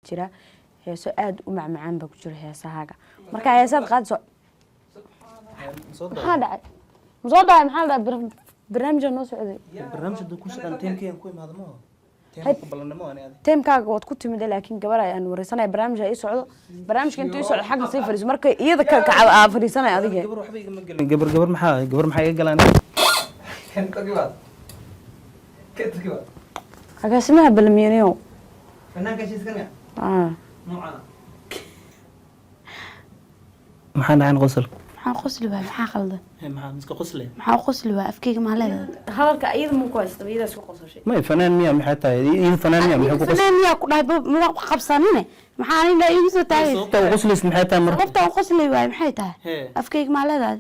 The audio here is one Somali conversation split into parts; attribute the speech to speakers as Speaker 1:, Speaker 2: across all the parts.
Speaker 1: jira heeso aad u macmacaan baa ku jira heesahaaga marka heesaad qaadso maxaa dhacay masoo dhacay maxaa dhacay barnaamijka noo socday
Speaker 2: barnaamijka ku socdan teamkeen ku imaado ma
Speaker 1: teamkaaga waad ku timid laakiin gabar ayaan wareysanay barnaamijka ay socdo barnaamijka intuu socdo xagga sii fariiso marka iyada ka kacab fariisanay adiga
Speaker 2: gabar waxba igama galin gabar maxaa iga galaan kan tagibaad
Speaker 1: agaasimaha balmiyeeyo
Speaker 2: fanaanka shiiskana nooca maxaa dhacay qosol
Speaker 1: maxaa qosli waa maxaa qaldan
Speaker 2: maxaa iska qosle
Speaker 1: maxaa qosli waa afkeyga ma leedahay hadalka iyada ma ku haysto iyada isku qosashay
Speaker 2: ma fanaan miya maxay tahay in fanaan miya maxay ku qosay
Speaker 1: fanaan miya ku dhahay ma qabsanine maxaa aniga igu soo taagay
Speaker 2: sababta qoslis maxay tahay mar
Speaker 1: sababta qosli waa maxay tahay afkeyga ma leedahay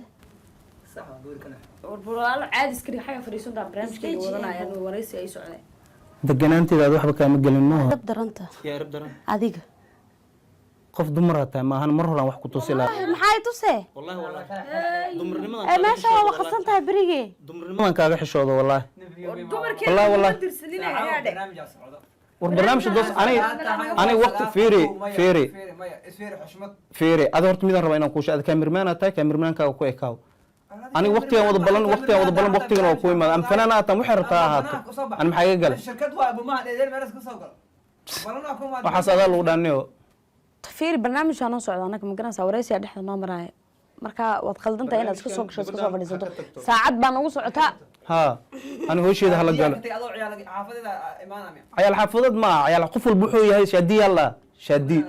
Speaker 1: sax goorkana warburaalo caadi iskri xaga fariisada barnaamijkeeda wadanayaan wareysi ay socday
Speaker 2: deganaanteeda waxba kaama galin ma
Speaker 1: dab daranta
Speaker 2: yaa rab daran
Speaker 1: adiga
Speaker 2: qof dumar ah tahay maahan mar horaan wax ku tusi laa
Speaker 1: maxay tusay
Speaker 2: wallahi dumarnimada
Speaker 1: meesha waa qasan tahay bariga
Speaker 2: dumarnimadan kaaga xishoodo wallahi wallahi
Speaker 1: dirsanina ayaa
Speaker 2: barnaamijka socdo war barnaamijka doos ani waqti fiiri ada horta midaan raba inaan ku sheego cameraman tahay cameraman-ka ku ekaaw ani waqtigan wada balan waqtigan oo ku imaado am fanaan aatan waxay rabtaa ahaato an maxay iga galay
Speaker 3: shirkad waa abumaha dheedeel meelas ka soo gal balana ku maad
Speaker 2: waxa saada lagu dhaaniyo
Speaker 1: fiiri barnaamijka noo socdo anaga ma garanaysaa wareysiga dhexda noo maraayo marka waad qaldantahay inaad iska soo gasho iska soo fadhiisato saacad baan ugu socotaa
Speaker 2: ha ani hooshayda hala galo ciyaal xaafadad ma ciyaal qof walba wuxuu yahay shaadi yalla shaadi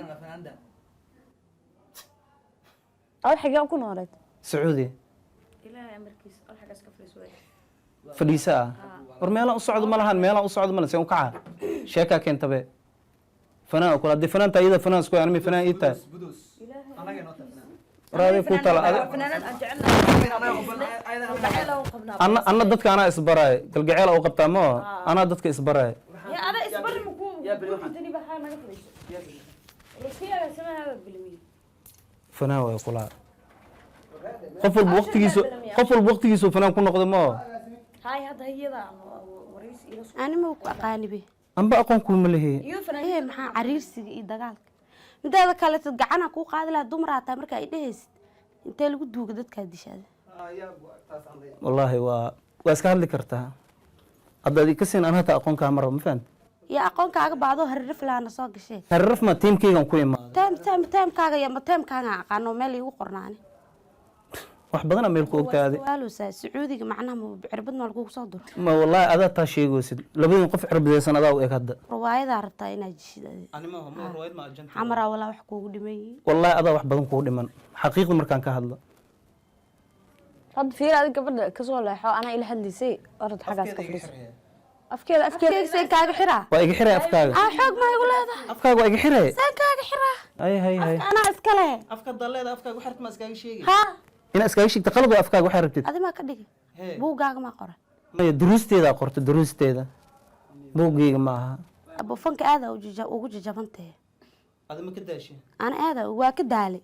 Speaker 1: aad xagaa ku nooleed
Speaker 2: sacuudi
Speaker 1: ilaahay amarkiisa al xagaa iska
Speaker 2: fadhiisa war meelaan u socdo ma lahan meelaan u socdo ma lahan seen kaca sheeka keentabe fanaan kula di fanaan taayida fanaan isku animi fanaan ita
Speaker 3: anaga noo taabna
Speaker 2: raadi ku tala
Speaker 1: fanaanan aan jecelnahay
Speaker 2: anna dadka ana isbaray galgaceel oo qabtaa ma ana dadka isbaray
Speaker 1: ya ada isbarin ku ya bari waxaan tani ba xaa naga fadhiiso la fiiraa samaha bilmi
Speaker 2: fanaan way kula qof walba waqtigiisu fanaan ku noqdo ma
Speaker 1: hay hada iyada wareysi ila soo anima ku aqaanibe
Speaker 2: amba aqoon ku ma leeyahay
Speaker 1: iyo fanaan maxaa cariirsiga iyo dagaalka midaada kale tad gacana ku qaadi la dumar ata marka ay dhehaysid intee lagu duuga dadka dishaada
Speaker 2: wallahi waa iska hadli kartaa hadda ka siin anata aqoon ka mar ma fahant
Speaker 1: ya aqoon kaaga baado harrif laana soo gashay
Speaker 2: harrif ma teamkaygan ku imaado
Speaker 1: teamkaaga ya ma teamkaaga aqaano meel igu qornaani
Speaker 2: wax badan meel ku ogtaaday
Speaker 1: waalusa sacuudiga macnaha cirbad ma lagu soo duro
Speaker 2: ma wallahi ada taa sheegaysid labadii qof cirbadeysan adaa u eg hadda
Speaker 1: riwaayada rabtaa inaad jishid
Speaker 2: anima ma riwaayad ma ajanta
Speaker 1: amara wala wax kuugu dhimay
Speaker 2: wallahi ada wax badan kuugu dhiman xaqiiqda markaan ka hadlo
Speaker 1: had fiir adiga gabadha ka soo leexo ana ila hadlisay orad xagaas ka fadhiis afkeeda seen kaaga xiraa
Speaker 2: waa iga xiray afkaaga
Speaker 1: xoog ma igu leedahay
Speaker 2: afkaaga waa iga xiray
Speaker 1: seen kaaga xiraa
Speaker 2: hay
Speaker 1: ana iska leh
Speaker 2: afka daleeda afkaaga waxaad ma iskaga sheegay
Speaker 1: ha
Speaker 2: ina iskaga sheegta qalad oo afkaaga waxa rabtid
Speaker 1: adima ka dhigi buugaaga ma qoran
Speaker 2: ma duruusteeda qorto duruusteeda buugayga ma aha
Speaker 1: abo fanka aada ugu jajabantay
Speaker 2: adima ka daashay
Speaker 1: ana aada waa ka daalay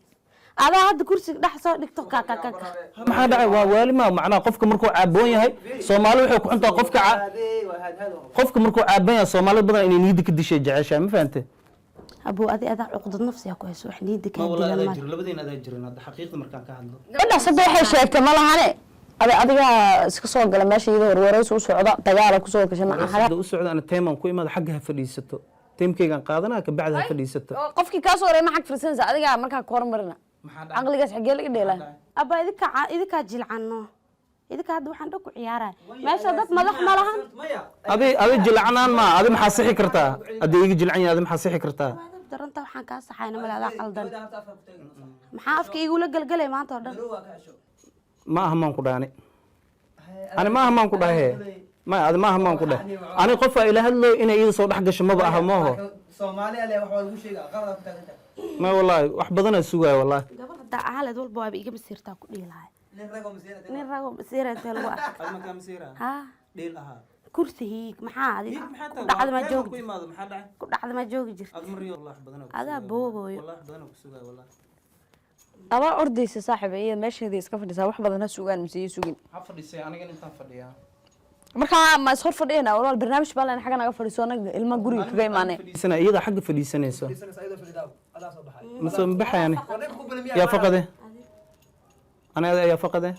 Speaker 1: ada hadda kursiga dhax soo dhigto ka
Speaker 2: maxaa dhacay waa waali ma macnaa qofka markuu caaboon yahay Soomaali waxay ku xuntaa qofka markuu caaboon yahay Soomaali badan inay niida ka dishay jecesha ma fahamtay
Speaker 1: ابو ادي ادا عقد نفسي ku hayso wax niida ka
Speaker 2: dilan ma labadeen adaa jirin hadda xaqiiqda markaan ka hadlo
Speaker 1: gabadha saddex waxay sheegtay ma lahane adiga iska soo gala meesha iyada warwareys u socda dagaal ku soo gashay ma aha
Speaker 2: u socda ana teeman ku imaado xagga fadhiisato teemkaygan qaadana ka bacda fadhiisato
Speaker 1: qofkii ka soo reey ma xaq firsansa adiga marka koor marina aqligaas xigeel iga dheela aba idinka jilcano idinka hadda waxaan dhaq ku ciyaaray meesha dad madax ma lahan
Speaker 2: adi jilcanaan ma adi maxaa sixi kartaa adi iga jilcan yahay adi maxaa sixi kartaa
Speaker 1: daranta waxaan ka saxayna malaada qaldan maxaa afka igu la galgalay maanta oo dhan
Speaker 2: ma aha maan ku dhaani ani ma aha maan ku dhahay ma adi ma aha maan ku dhahay ani qof ila hadlo inay iyada soo dhax gasho ma aha ma aha
Speaker 3: Soomaaliya le wax lagu sheegaa qalad ku taaganta
Speaker 2: ma wallahi wax badan ay sugaay wallahi
Speaker 1: gabadha aalad walba waa iga masiirtaa ku dhiilahay nin rago masiirata lagu arko
Speaker 2: adma ka masiira
Speaker 1: ha
Speaker 2: dhiil aha
Speaker 1: kursiga maxaa adiga dhacda ma joog
Speaker 2: ku imaado maxaa dhacay
Speaker 1: ku dhacda ma joogi jirto
Speaker 2: ad mariyo wallahi badan
Speaker 1: ada booboyo
Speaker 2: wallahi badan ku sugaay wallahi
Speaker 1: aba ordaysa saaxiib iyo meesheedii iska fadhisaa wax badan ha sugaan mise sugin
Speaker 2: ha fadhisay aniga intaan fadhiyaa
Speaker 1: markaa ma is hor fadhiyana walaal barnaamij baa leen xaga naga fadhiiso anaga ilma guriga kaga imaanay
Speaker 2: fadhiisana iyada xagga fadhiisanayso
Speaker 3: Fadhiisanaysa ayadoo fadhidaa adaa soo baxay
Speaker 2: ma soo baxayani
Speaker 3: wadayga ku bilmiya
Speaker 2: yaa faqade ana yaa faqade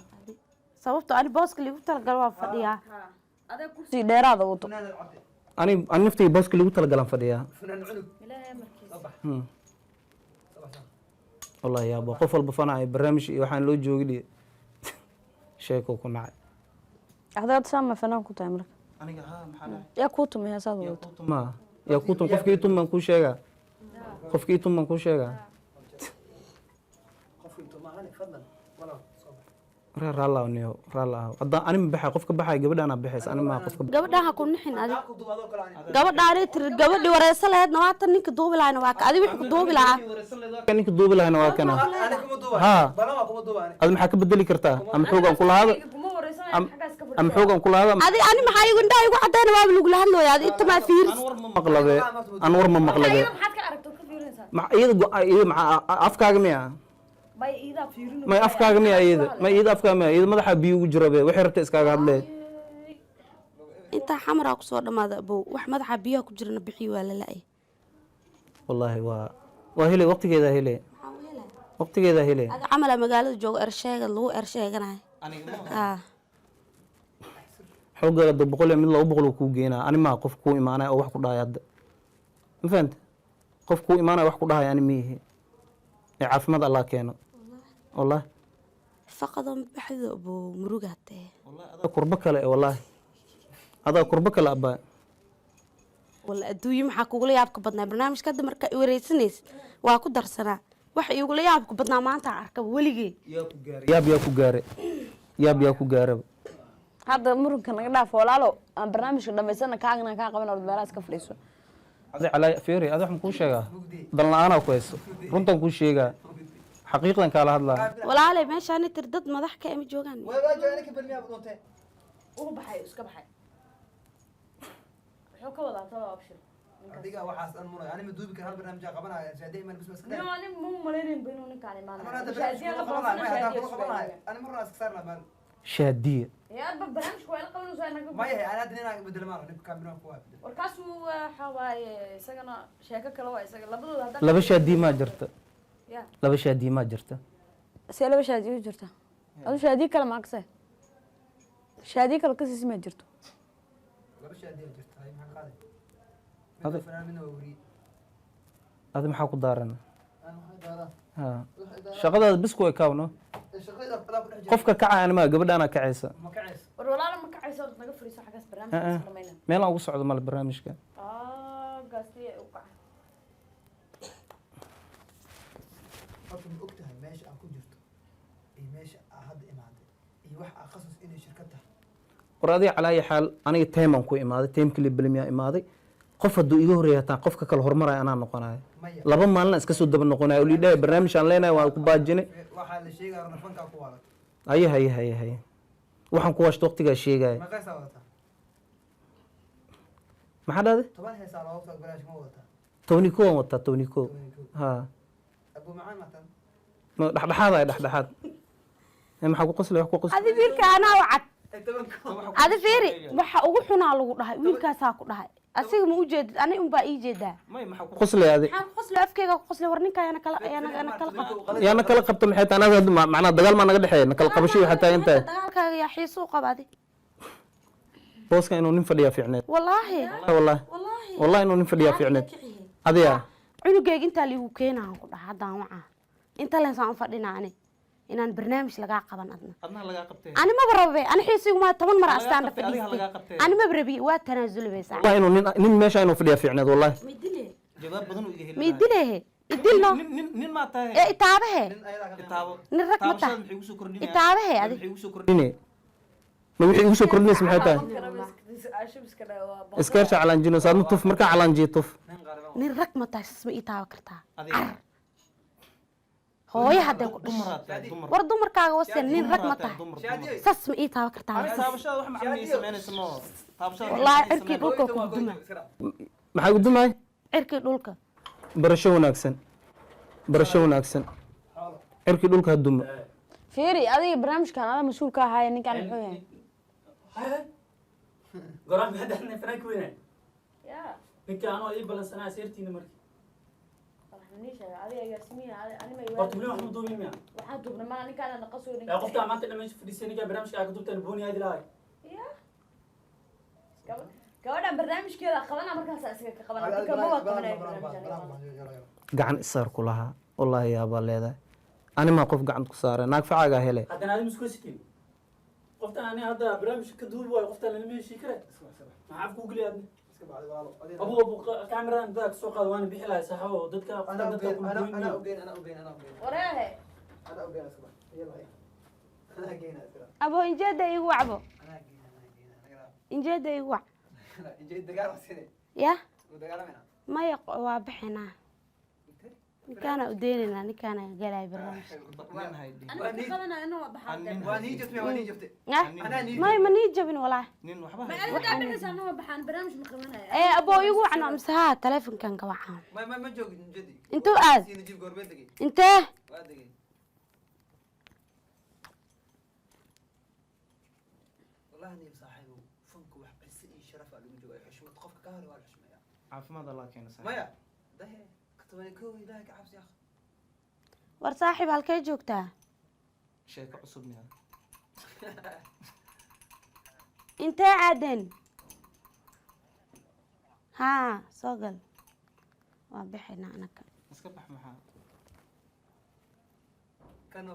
Speaker 1: sababtoo ani booska liigu talagal waa fadhiyaa adeeg kursi dheeraada wato
Speaker 2: ani naftay booska lagu talagalan fadhiyaa
Speaker 3: funan cunug
Speaker 1: ilaahay markiis
Speaker 3: soo bax
Speaker 2: wallahi yaa qof walba fanaa barnaamij iyo waxaan loo joogay sheeko ku nacay
Speaker 1: adeeg sama fanaan ku tahay marka
Speaker 2: aniga maxaa
Speaker 1: yaa ku tumay heesaad wato
Speaker 2: ma yaa ku tum qofkii tum man ku sheega qofkii tum man ku sheega
Speaker 3: qofkii tumaani fadlan walaal soo bax
Speaker 2: raallah niyo raallah hadda ani ma baxay qofka baxay gabadhana baxaysa ani ma qofka
Speaker 1: gabadhaha ku nixin adiga
Speaker 3: ku duwado kala ani
Speaker 1: gabadhaani tir gabadhi wareysa lahaydna waatan ninka duubi lahaayna waa ka adiga wixii ku duubi lahaa
Speaker 2: ninka duubi lahayna waa kana
Speaker 3: ani kuma duwa
Speaker 2: Ha.
Speaker 3: balama kuma duwa ani
Speaker 2: ad maxaa ka bedeli kartaa ama xoogan ku lahaada ama xoogan ku lahaada
Speaker 1: adiga ani maxaa igu indhaha igu cadayna waaba lagula hadlooya adiga inta maa fiiris
Speaker 2: maqlabe aan war ma maqlabe
Speaker 1: maxaad ka aragto ka fiirinaysaa
Speaker 2: ma iyada afkaaga miya
Speaker 1: bay iidaa fiirino
Speaker 2: may afkaaga miya iyada may iyada afkaaga miya iyada madaxa biyo ugu jirabe waxay rabta iskaaga hadlee
Speaker 1: intaa xamaraa kusoo dhamaada abow wax madaxa biyaha ku jirana bixii waa la la-ay
Speaker 2: wallaahi waa hele waqtigeeda hele waqtigeeda hele
Speaker 1: ada camala magaalada joogo ersheega lagu ersheeganahay
Speaker 2: xoogeeda da boqol iyo mid laba boqol kuu geenaa ani maa qof kuu imaanaya oo wax ku dhahay hadda ma fahanta qof kuu imaanaya wax ku dhahay ani miihi ee caafimaad allah keeno wallahi
Speaker 1: faqadoo baxdo abow murugaatee
Speaker 2: adaa kurbo kale wallaahi adaa kurbo kale abbaa
Speaker 1: walla adduunye maxaa kugula yaabka badnaa barnaamijka hadda markaa i wareysanaysa waa ku darsanaa waxa igula yaabka badnaa maanta arkaba weligee
Speaker 2: yaab yaa ku gaare yaab yaa ku gaaraba
Speaker 1: hadda murunka naga dhaaf walaalo aan barnaamijka dhamaysana kaagna kaa qaban orod meelaha iska fadhiiso
Speaker 2: adi calaa feeri adi waxaan kuu sheegaa dan la-aanaa ku hayso runtan kuu sheegaa xaqiiqdan kaala hadlaa
Speaker 1: walaalay meeshaani tir dad madax ka ama joogaan
Speaker 3: way waa jooga ninka bilmiya doonte
Speaker 1: uu baxay iska baxay wuxuu ka wadaa talo option
Speaker 3: adiga waxaas aan munay ani ma duubi kara hal barnaamij aan qabanaya shaadey man bismas ka
Speaker 1: no ani muu maleynay inuu ninkaan imaan
Speaker 3: ana hada barnaamij la qabanaya ma hada ku qabanaya ani marna iska saarna baan
Speaker 2: shaadiya
Speaker 1: yaa ba barnaamijku waa la qabanaysaa inaga
Speaker 3: ma yahay ana hadda inaan bedel maan ninka kaamiraha ku waa bedel
Speaker 1: warkaas waxa waaye isagana sheeko kale waa isaga labadooda hadda
Speaker 2: laba shaadiya maa jirta
Speaker 1: ya
Speaker 2: laba shaadiya maa jirta
Speaker 1: see laba shaadiyo jirta adu shaadiyo kale ma akse shaadiyo kale ka siisma jirto
Speaker 3: laba shaadey jirta ay maxaa qaaday
Speaker 2: Hada.
Speaker 3: mid fanaanina waa wari
Speaker 2: adi maxaa ku daaran
Speaker 3: aan waxa daara
Speaker 2: ha shaqadaada bis ku ekaawno
Speaker 3: shaqada qada ku dhex
Speaker 2: qofka kaca anima gabadhaana kacaysa
Speaker 3: ma kaceys
Speaker 1: war walaal ma kacayso naga fariiso xagaas barnaamijka sameeyna
Speaker 2: meelaan ugu socdo male barnaamijka
Speaker 1: gaasti u kaca
Speaker 3: qofka ma ogtahay meesha aan ku jirto iyo meesha aan hadda imaaday iyo wax aan khasus inay shirkad tahay
Speaker 2: war adiga calaa ayi xaal aniga teemaan ku imaaday teemkii libalmiyaa imaaday qof hadduu iga horreeya hataa qofka kale horumaraya anaa noqonayo
Speaker 3: maya
Speaker 2: laba maalina iska soo daba noqonayo oo liidhahay barnaamij aan leenahay waan ku baajinay
Speaker 3: waxaa la sheegaya runa fankaa ku waalan
Speaker 2: haye waxaan ku washta waqtigaa sheegaya
Speaker 3: ma qaysaa wadataa
Speaker 2: maxaa dhahday
Speaker 3: 10 heesaa looga soo galaash ma wadataa
Speaker 2: tobni koo waan wataa tobni koo ha
Speaker 3: abu macaan matan
Speaker 2: ma dhexdhexaad ay dhexdhexaad maxaa ku qosli wax ku qosli
Speaker 1: adi wiilka anaa wacad
Speaker 3: ay tabanko
Speaker 1: adi fiiri waxa ugu xunaa lagu dhahay wiilkaasaa ku dhahay asiga ma u jeedid ani unbaa ii jeedaa
Speaker 2: may maxaa ku qosli adi
Speaker 1: maxaan ku qosli afkeyga ku qosli war ninka yana kala qabta
Speaker 2: yaana kala qabto maxay tahay anaga macnaa dagaal maa naga dhexeeya na kala qabasho waxay tahay intahay
Speaker 1: dagaalkaaga yaa xiisuu qaba adi
Speaker 2: booska inuu nin fadhiyaa fiicneed
Speaker 1: wallaahi
Speaker 2: wallahi inuu nin fadhiyaa fiicneed adiga
Speaker 1: cunugeyga intaa liigu keenaan ku dhaha haddaan wacaa inta leensaan u fadhinaa ani inaan barnaamij lagaa qaban adna
Speaker 2: adnaha lagaa qabtay
Speaker 1: ani maba rabe ani xiisiguma 10 mar astaan fadhiistay ani maba rabi waa tanaasulabaysaa
Speaker 2: wallahi inuu nin meesha inuu fadhiyaa fiicneed wallahi
Speaker 3: jawaab badan uu iga helay
Speaker 1: miidilehe idilno
Speaker 2: nin ma tahay
Speaker 1: ee itaabahe
Speaker 2: kitaabo
Speaker 1: nin rag ma tahay
Speaker 2: maxay ugu soo kordhinayaan
Speaker 1: itaabahe adi
Speaker 2: maxay ugu soo kordhinay ma wixii ugu soo kordhinaysa maxay tahay iskaarsha calaanjino saadna tuf markaa calaanjiyo tuf
Speaker 1: nin rag ma tahay sisma ii taaba kartaa hooyo hadday ku dhashay war dumarkaaga wasen nin rag ma tahay sas ma ii taaba kartaa
Speaker 2: taabashada wax macamay sameynaysa ma taabashada
Speaker 1: wallaahi cirkii dhulka ku guduma
Speaker 2: maxay gudumay
Speaker 1: cirkii dhulka
Speaker 2: barasho wanaagsan cirkii dhulka haduma
Speaker 1: fiiri adiga barnaamijkan ada mas-uul ka ahaaya ninkaan muxuu yahay
Speaker 4: قرام هذا فرانك وين
Speaker 1: يا
Speaker 4: ninka anoo ii balansanaa seertiina markii
Speaker 1: farxaniisha adiga gaarsiimiina ani ma
Speaker 4: horta weli wax ma duubin miya
Speaker 1: waxaa duubna mana ninkaan naqasoo
Speaker 4: yaa qoftaa maanta dhameysha fadhiisay ninkaa barnaamijka aa ka duubtaan booni aadi lahay
Speaker 1: ya gabadhan barnaamijkeeda qabana markaas isaga ka qabana ninka ma waa qabanaya barnaamijka
Speaker 2: gacan isaar ku lahaa wallaahi yaabaa leedahay animaa qof gacanta ku saaray naag facaagaa hele
Speaker 4: haddana adi musku sitiin qoftaan ani hadda barnaamijka ka duubi waayo qoftaan lalama heshii kare maxaa afku geliya adni abu kaameradan dadaa kasoo qaada waana bixi lahay saxabo dadka
Speaker 1: wareehe
Speaker 3: أنا أبين أسمع يلا أنا أجينا أسمع
Speaker 1: abo injeeda igu wacbo
Speaker 3: أنا أجينا
Speaker 1: injeeda igu wac
Speaker 3: لا إنجي دقارة سنة
Speaker 1: ya
Speaker 3: ودقارة منها
Speaker 1: maya waa bixinaa ninkaana u deynaynaa ninkaana galaya barnaamijka
Speaker 3: وأني جبت وأني جبت
Speaker 1: may ma nii jabin walaahi
Speaker 2: nin waxba
Speaker 1: abo igu wacno mise haa taleefonkan ka wacaa
Speaker 3: ما جوج جدي
Speaker 1: intuu aad
Speaker 3: نجيب قربين دقي
Speaker 1: intee
Speaker 3: وادقي والله إني صاحبه فنك وحب السئي شرف على المجوع حشمة قفك كهري ولا حشمة يا
Speaker 2: caafimaad allah keena
Speaker 3: ما يا ده كنت بني كوي ده كعبس يا أخي
Speaker 1: war saaxiib halkay joogtaa
Speaker 2: sheeko cusub miya
Speaker 1: intee aadeen haa soo gal waa bixinaa anaka
Speaker 2: iska bax maxaa
Speaker 3: كانوا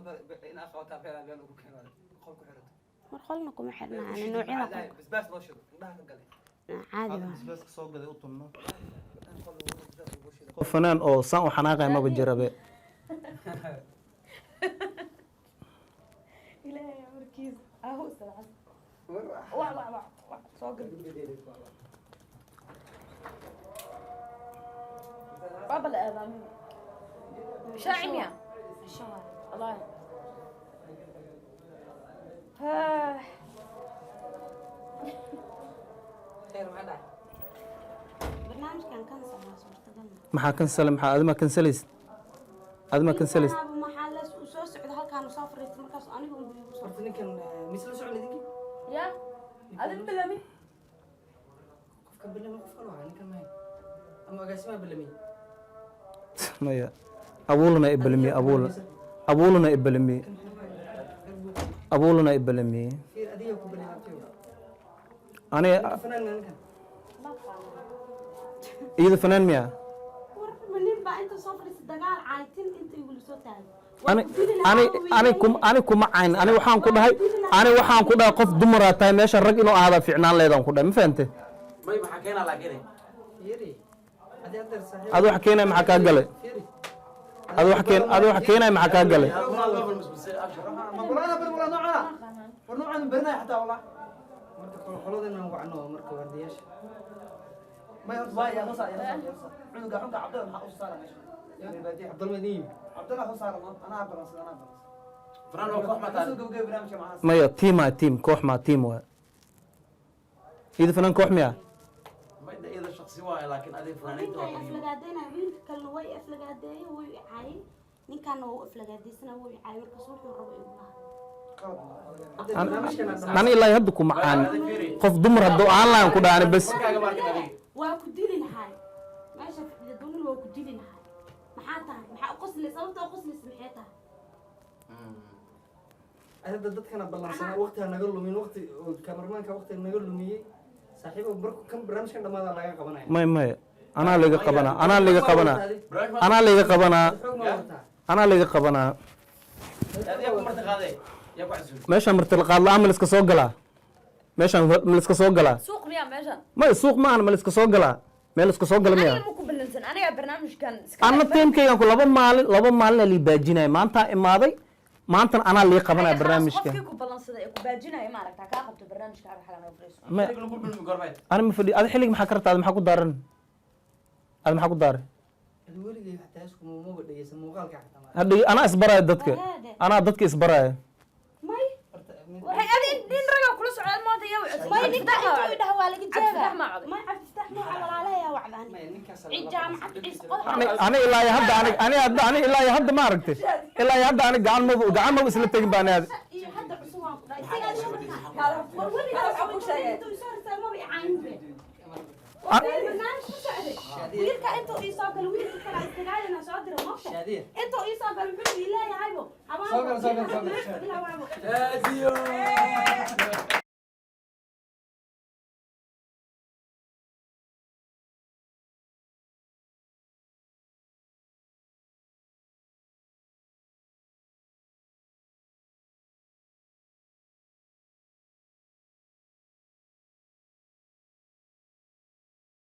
Speaker 3: إن أخواتها فعلا بينهم كانوا قفك حرت
Speaker 1: war qolna kuma xirnaa ani noocyada
Speaker 3: بس لو شو ده قال
Speaker 1: caadi
Speaker 2: hada
Speaker 1: waa
Speaker 2: bisbaaska soo gaday u tunno qof fanaan oo saan u xanaaqaya maba jirabe
Speaker 1: ilaahay markiis ahu salaam wa soo gal baba la aadaamin شاعم يا الله ها
Speaker 3: خير ما داعي
Speaker 1: برنامج كان كنسل ما صرت
Speaker 2: maxaa kansale maxaa adima kansalaysid adima kansalaysid
Speaker 1: maxaa la soo socdo halkaan soo fariistay markaas aniga u biyo soo
Speaker 3: horta ninkan misla socon idinki
Speaker 1: ya adin bilami
Speaker 3: qofka bilami qofka waa ninkan ma ama agaasima bilami
Speaker 2: maya abuulana ibalmi abuulana ibalmi abuulana ibalmi
Speaker 3: fiir adiga ku bilami
Speaker 2: ani
Speaker 3: fanaan ninkan
Speaker 2: iyada fanaan miya
Speaker 1: war manin baa inta soo fariistay dagaal caaytin inta igu soo taagay
Speaker 2: ani kuma cayn ani waxaan ku dhahay qof dumar ah tahay meesha rag inuu ahaada fiicnaan leedaan ku dhahay ma fahantay
Speaker 4: may maxaa keenaa laakiin
Speaker 3: yiri adi adar saaxiib
Speaker 2: adu wax keenay maxaa kaa galay adu wax keenay maxaa kaa galay
Speaker 3: ma quraana bar wala noocana war noocan barnaa xataa wala marka qoladana wacno marka wardiyaasha ما يرضى يا مصر عنق عبد الله ما صار ماشي يا بادي عبد الله نيم عبد الله صار انا عبد الله فران لو كوخ ما تاع سوق برنامج معاه
Speaker 2: maya tiim koox maa tiim waa iyada fanaan koox miya
Speaker 4: ma ida iyada shakhsi waaye laakiin adiga fanaaniinta waa kaliya
Speaker 1: aflagaadeyna wiilka kalena way aflagaadeeyay way caayay ninkaana waa aflagaadeysana way caayay markaas wuxuu rabo inuu lahaa
Speaker 2: ani ilaa hadda kuma caan qof dumar hadduu aan lahayn ku dhaani bas
Speaker 1: waa ku dili lahay meesha fadhiya dunin waa ku dili lahay maxaa tahay maxaa qosli sababta qoslis maxay tahay
Speaker 3: هذا dadkana ballansana waqtiga naga lumin waqti cameramanka waqtiga naga lumiyay saaxiibo markuu kan barnaamijkan dhamaada laga qabanaya
Speaker 2: maya anaa laga qabanaa meeshaan martila qaad la-aan maliska soo galaa meeshaan maliska soo galaa
Speaker 1: suuq miyaa meeshan
Speaker 2: maya suuq ma ahan maliska soo galaa meel iska soo gala miya
Speaker 1: ma ku balansan aniga barnaamijkan
Speaker 2: anna tiimkaygan ku laba maalin lii baajinaya maantaa imaaday maantan anaa lii qabanaya barnaamijka
Speaker 1: qofkii ku balansaday ee ku baajinaya ma aragtaa kaa qabto barnaamijka arag xalan oo fariiso
Speaker 2: ani ma fadhi adi xilliga maxaa ka rabta adi maxaa ku daaran adi maxaa ku daare
Speaker 3: weligay xataa isku muuba dhageysan muuqaalka xataa
Speaker 2: hadhigi anaa isbaraya dadka anaa dadka isbaraya
Speaker 1: may waxay adin nin raga kula socdaan maanta yaa wacay may ninka intuu dhaha waa laga jeega may cabdiftax ma walaalaha wacdaan cid jaamacad isqod
Speaker 2: ani ilaa hadda ma aragtay ilaa hadda ani gacan maba isla tegin baan aad
Speaker 1: iyo hadda cusub waan ku dhahay isaga war weligaa waxa ku sheegay intuu soo rtay maba برنامج مساعدة ويلك أنتوا إيصال ويلك كان استقالة أنا صادر مفشل
Speaker 3: شادية
Speaker 1: أنتوا إيصال بالحب لا يا عيبو
Speaker 3: صبر صبر صبر
Speaker 4: شادية